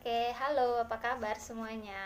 Oke, halo, apa kabar semuanya?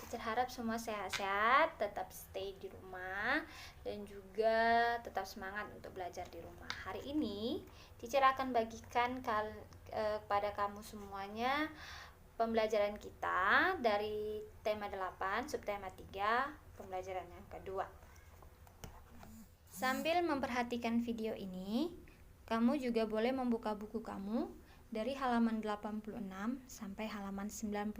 Teacher harap semua sehat-sehat, tetap stay di rumah, dan juga tetap semangat untuk belajar di rumah. Hari ini, teacher akan bagikan kepada kamu semuanya pembelajaran kita dari tema 8, subtema 3, pembelajaran yang kedua. Sambil memperhatikan video ini, kamu juga boleh membuka buku kamu dari halaman 86 sampai halaman 91.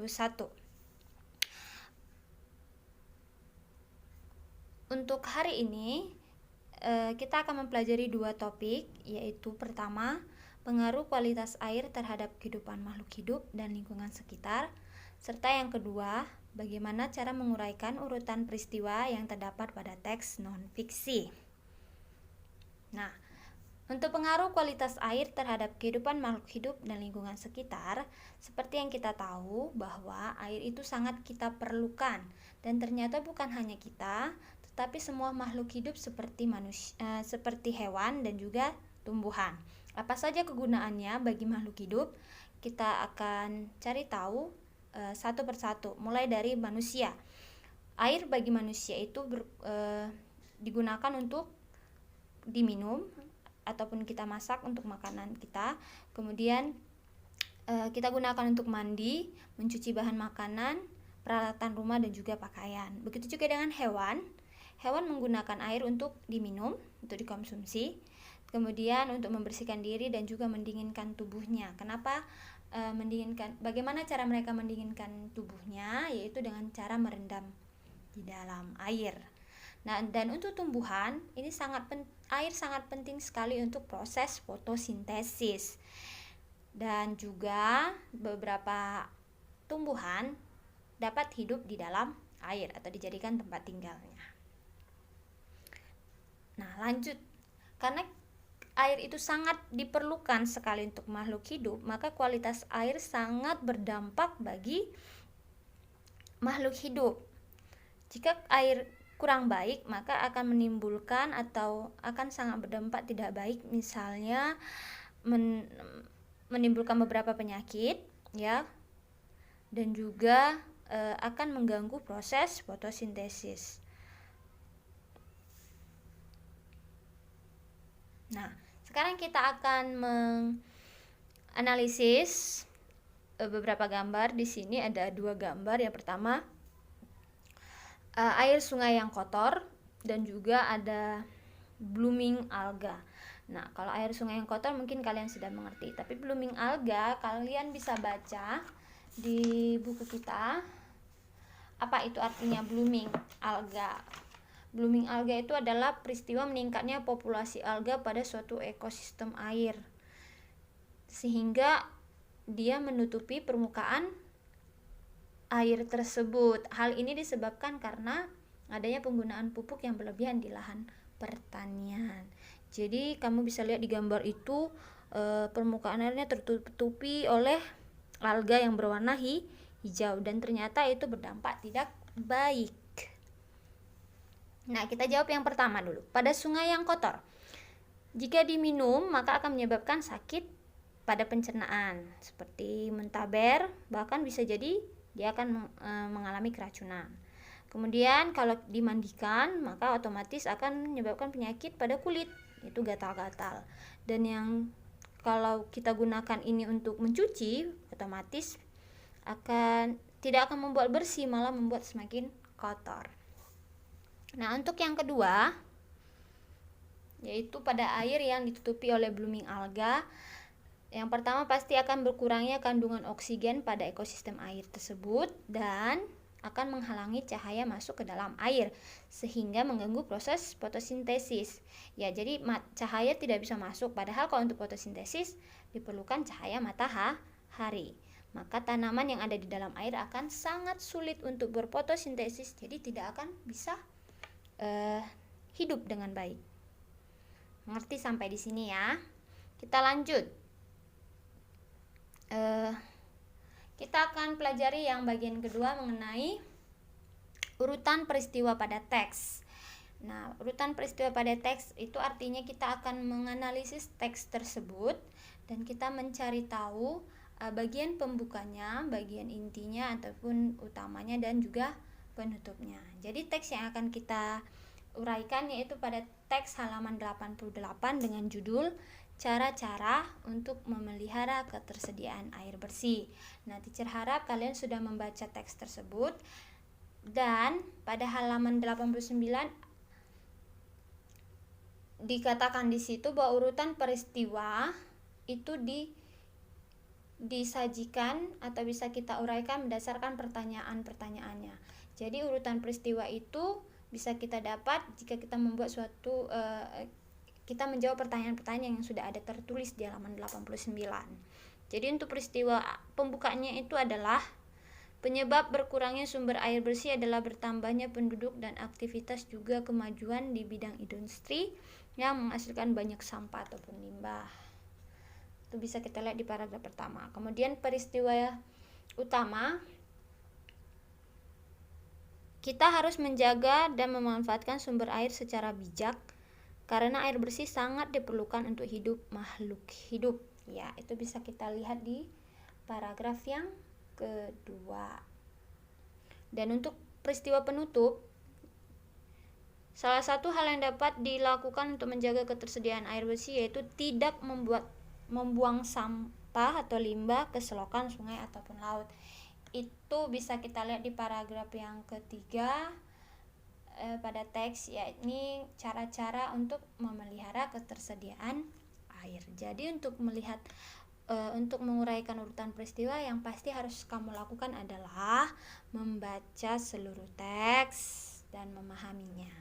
Untuk hari ini, kita akan mempelajari dua topik, yaitu pertama, pengaruh kualitas air terhadap kehidupan makhluk hidup dan lingkungan sekitar, serta yang kedua, bagaimana cara menguraikan urutan peristiwa yang terdapat pada teks non-fiksi. Nah, untuk pengaruh kualitas air terhadap kehidupan makhluk hidup dan lingkungan sekitar, seperti yang kita tahu bahwa air itu sangat kita perlukan, dan ternyata bukan hanya kita, tetapi semua makhluk hidup seperti manusia, seperti hewan dan juga tumbuhan. Apa saja kegunaannya bagi makhluk hidup? Kita akan cari tahu satu persatu, mulai dari manusia. Air bagi manusia itu digunakan untuk diminum ataupun kita masak untuk makanan kita. Kemudian kita gunakan untuk mandi, mencuci bahan makanan, peralatan rumah dan juga pakaian. Begitu juga dengan hewan. Hewan menggunakan air untuk diminum, untuk dikonsumsi. Kemudian untuk membersihkan diri dan juga mendinginkan tubuhnya. Kenapa mendinginkan? Bagaimana cara mereka mendinginkan tubuhnya? Yaitu dengan cara merendam di dalam air. Nah, dan untuk tumbuhan, ini air sangat penting sekali untuk proses fotosintesis. Dan juga beberapa tumbuhan dapat hidup di dalam air atau dijadikan tempat tinggalnya. Nah, lanjut. Karena air itu sangat diperlukan sekali untuk makhluk hidup, maka kualitas air sangat berdampak bagi makhluk hidup. Jika air kurang baik, maka akan menimbulkan atau akan sangat berdampak tidak baik, misalnya menimbulkan beberapa penyakit, ya, dan juga akan mengganggu proses fotosintesis. Nah, sekarang kita akan menganalisis beberapa gambar. Di sini ada dua gambar. Yang pertama, air sungai yang kotor, dan juga ada blooming alga. Nah, kalau air sungai yang kotor mungkin kalian sudah mengerti, tapi blooming alga kalian bisa baca di buku kita. Apa itu artinya blooming alga? Blooming alga itu adalah peristiwa meningkatnya populasi alga pada suatu ekosistem air, sehingga dia menutupi permukaan air tersebut. Hal ini disebabkan karena adanya penggunaan pupuk yang berlebihan di lahan pertanian. Jadi kamu bisa lihat di gambar itu permukaan airnya tertutupi oleh alga yang berwarna hijau, dan ternyata itu berdampak tidak baik. Nah, kita jawab yang pertama dulu. Pada sungai yang kotor, jika diminum maka akan menyebabkan sakit pada pencernaan seperti muntaber, bahkan bisa jadi dia akan mengalami keracunan. Kemudian kalau dimandikan maka otomatis akan menyebabkan penyakit pada kulit, itu gatal-gatal. Dan yang kalau kita gunakan ini untuk mencuci, otomatis tidak akan membuat bersih, malah membuat semakin kotor. Nah, untuk yang kedua, yaitu pada air yang ditutupi oleh blooming alga, yang pertama pasti akan berkurangnya kandungan oksigen pada ekosistem air tersebut dan akan menghalangi cahaya masuk ke dalam air sehingga mengganggu proses fotosintesis. Ya, jadi cahaya tidak bisa masuk, padahal kalau untuk fotosintesis diperlukan cahaya matahari. Maka tanaman yang ada di dalam air akan sangat sulit untuk berfotosintesis, jadi tidak akan bisa hidup dengan baik. Mengerti sampai di sini ya? Kita lanjut. Kita akan pelajari yang bagian kedua mengenai urutan peristiwa pada teks. Nah, urutan peristiwa pada teks itu artinya kita akan menganalisis teks tersebut dan kita mencari tahu bagian pembukanya, bagian intinya ataupun utamanya, dan juga penutupnya. Jadi teks yang akan kita uraikan yaitu pada teks halaman 88 dengan judul cara-cara untuk memelihara ketersediaan air bersih. Nah, teacher harap kalian sudah membaca teks tersebut, dan pada halaman 89 dikatakan di situ bahwa urutan peristiwa itu disajikan atau bisa kita uraikan berdasarkan pertanyaan-pertanyaannya. Jadi urutan peristiwa itu bisa kita dapat jika kita membuat kita menjawab pertanyaan-pertanyaan yang sudah ada tertulis di halaman 89. Jadi untuk peristiwa pembukanya itu adalah penyebab berkurangnya sumber air bersih adalah bertambahnya penduduk dan aktivitas, juga kemajuan di bidang industri yang menghasilkan banyak sampah ataupun limbah. Itu bisa kita lihat di paragraf pertama. Kemudian peristiwa utama, kita harus menjaga dan memanfaatkan sumber air secara bijak karena air bersih sangat diperlukan untuk hidup makhluk hidup. Ya, itu bisa kita lihat di paragraf yang kedua. Dan untuk peristiwa penutup, salah satu hal yang dapat dilakukan untuk menjaga ketersediaan air bersih yaitu tidak membuang sampah atau limbah ke selokan, sungai ataupun laut. Itu bisa kita lihat di paragraf yang ketiga pada teks, yakni cara-cara untuk memelihara ketersediaan air. Jadi untuk menguraikan urutan peristiwa, yang pasti harus kamu lakukan adalah membaca seluruh teks dan memahaminya.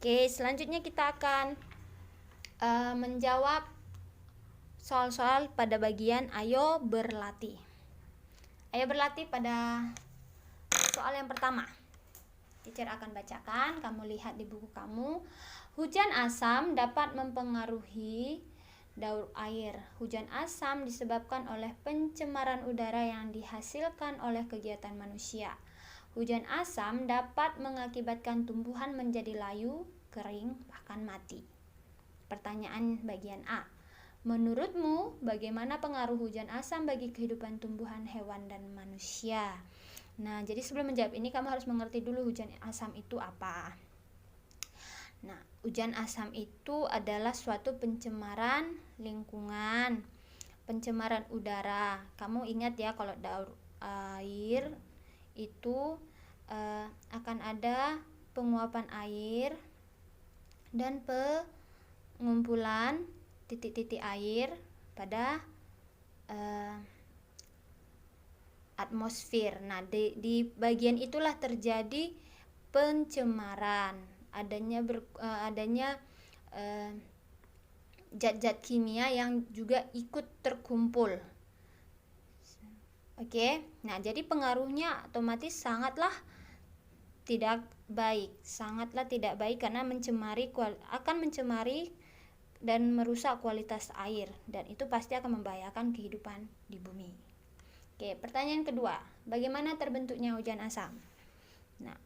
Oke, selanjutnya kita akan menjawab soal-soal pada bagian ayo berlatih. Ayo berlatih pada soal yang pertama. Teacher akan bacakan, kamu lihat di buku kamu. Hujan asam dapat mempengaruhi daur air. Hujan asam disebabkan oleh pencemaran udara yang dihasilkan oleh kegiatan manusia. Hujan asam dapat mengakibatkan tumbuhan menjadi layu, kering, bahkan mati. Pertanyaan bagian A. Menurutmu, bagaimana pengaruh hujan asam bagi kehidupan tumbuhan, hewan, dan manusia? Nah, jadi sebelum menjawab ini, kamu harus mengerti dulu hujan asam itu apa. Nah, hujan asam itu adalah suatu pencemaran lingkungan, pencemaran udara. Kamu ingat ya, kalau daur air itu akan ada penguapan air dan pengumpulan titik-titik air pada atmosfer. Nah, di bagian itulah terjadi pencemaran, adanya zat-zat kimia yang juga ikut terkumpul. Oke. Nah, jadi pengaruhnya otomatis sangatlah tidak baik karena akan mencemari dan merusak kualitas air, dan itu pasti akan membahayakan kehidupan di bumi. Oke, pertanyaan kedua, bagaimana terbentuknya hujan asam? Nah,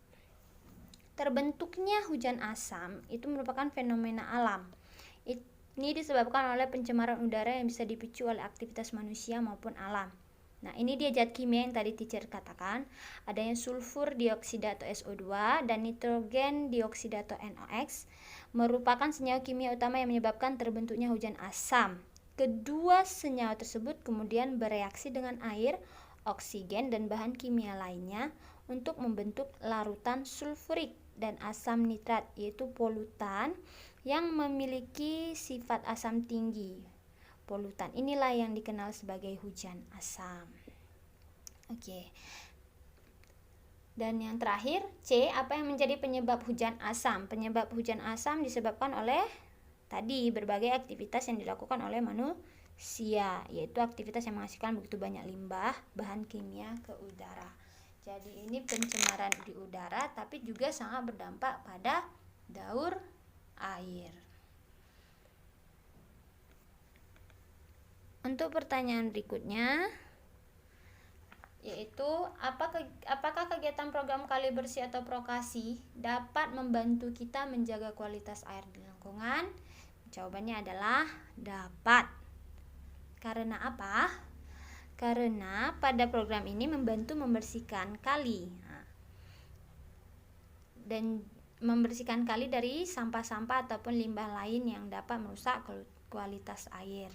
terbentuknya hujan asam itu merupakan fenomena alam. Ini disebabkan oleh pencemaran udara yang bisa dipicu oleh aktivitas manusia maupun alam. Nah, ini dia zat kimia yang tadi teacher katakan, adanya sulfur dioksida atau SO2 dan nitrogen dioksida atau NOx merupakan senyawa kimia utama yang menyebabkan terbentuknya hujan asam. Kedua senyawa tersebut kemudian bereaksi dengan air, oksigen, dan bahan kimia lainnya untuk membentuk larutan sulfurik dan asam nitrat, yaitu polutan yang memiliki sifat asam tinggi. Polutan inilah yang dikenal sebagai hujan asam. Oke. Dan yang terakhir, C, apa yang menjadi penyebab hujan asam? Penyebab hujan asam disebabkan oleh tadi berbagai aktivitas yang dilakukan oleh manusia, yaitu aktivitas yang menghasilkan begitu banyak limbah, bahan kimia ke udara. Jadi ini pencemaran di udara, tapi juga sangat berdampak pada daur air. Untuk pertanyaan berikutnya, yaitu apakah kegiatan program Kali Bersih atau Prokasi dapat membantu kita menjaga kualitas air di lingkungan? Jawabannya adalah dapat. Karena apa? Karena pada program ini membantu membersihkan kali. Dan membersihkan kali dari sampah-sampah ataupun limbah lain yang dapat merusak kualitas air.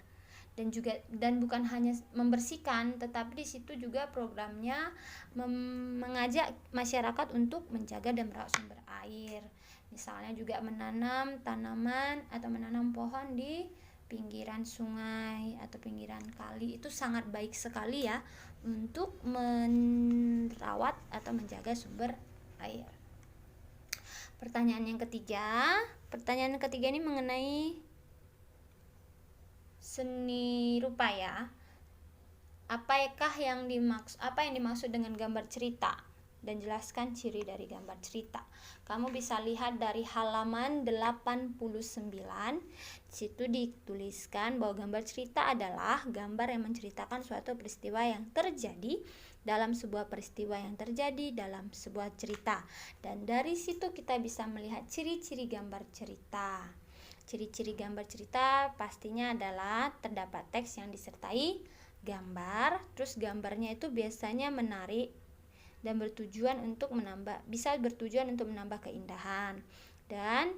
Dan bukan hanya membersihkan, tetapi di situ juga programnya mengajak masyarakat untuk menjaga dan merawat sumber air. Misalnya juga menanam tanaman atau menanam pohon di pinggiran sungai atau pinggiran kali. Itu sangat baik sekali ya untuk merawat atau menjaga sumber air. Pertanyaan yang ketiga ini mengenai seni rupa ya. Apa yang dimaksud dengan gambar cerita, dan jelaskan ciri dari gambar cerita. Kamu bisa lihat dari halaman 89. Di situ dituliskan bahwa gambar cerita adalah gambar yang menceritakan suatu peristiwa yang terjadi dalam sebuah cerita. Dan dari situ kita bisa melihat ciri-ciri gambar cerita. Ciri-ciri gambar cerita pastinya adalah terdapat teks yang disertai gambar. Terus gambarnya itu biasanya menarik dan bertujuan untuk menambah keindahan, dan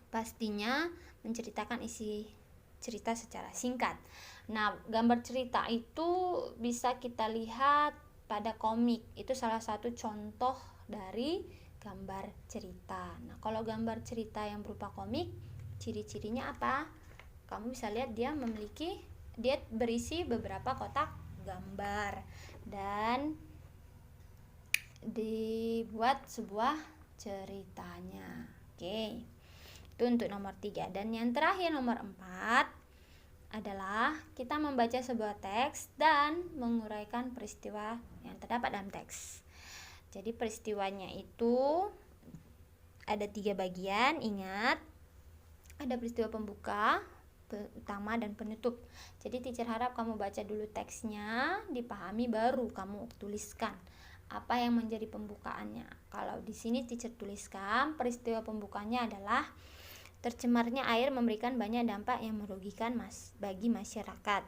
pastinya menceritakan isi cerita secara singkat. Nah, gambar cerita itu bisa kita lihat pada komik. Itu salah satu contoh dari gambar cerita. Nah, kalau gambar cerita yang berupa komik, ciri-cirinya apa? Kamu bisa lihat dia berisi beberapa kotak gambar dan dibuat sebuah ceritanya. Oke. Itu untuk nomor 3. Dan yang terakhir nomor 4 adalah kita membaca sebuah teks dan menguraikan peristiwa yang terdapat dalam teks. Jadi peristiwanya itu ada 3 bagian. Ingat, ada peristiwa pembuka, utama, dan penutup. Jadi teacher harap kamu baca dulu teksnya, dipahami, baru kamu tuliskan apa yang menjadi pembukaannya. Kalau di sini teacher tuliskan peristiwa pembukanya adalah tercemarnya air memberikan banyak dampak yang merugikan bagi masyarakat.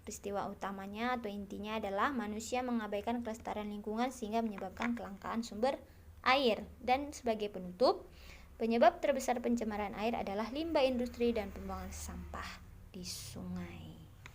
Peristiwa utamanya atau intinya adalah manusia mengabaikan kelestarian lingkungan sehingga menyebabkan kelangkaan sumber air. Dan sebagai penutup, penyebab terbesar pencemaran air adalah limbah industri dan pembuangan sampah di sungai.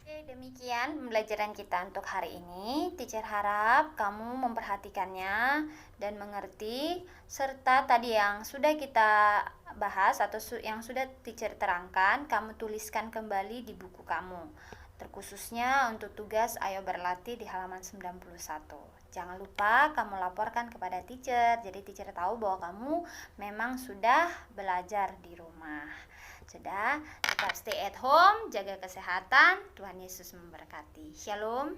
Oke, demikian pembelajaran kita untuk hari ini. Teacher harap kamu memperhatikannya dan mengerti, serta tadi yang sudah kita bahas atau yang sudah teacher terangkan, kamu tuliskan kembali di buku kamu. Terkhususnya untuk tugas Ayo Berlatih di halaman 91. Jangan lupa kamu laporkan kepada teacher, jadi teacher tahu bahwa kamu memang sudah belajar di rumah. Sudah, tetap stay at home, jaga kesehatan. Tuhan Yesus memberkati. Shalom.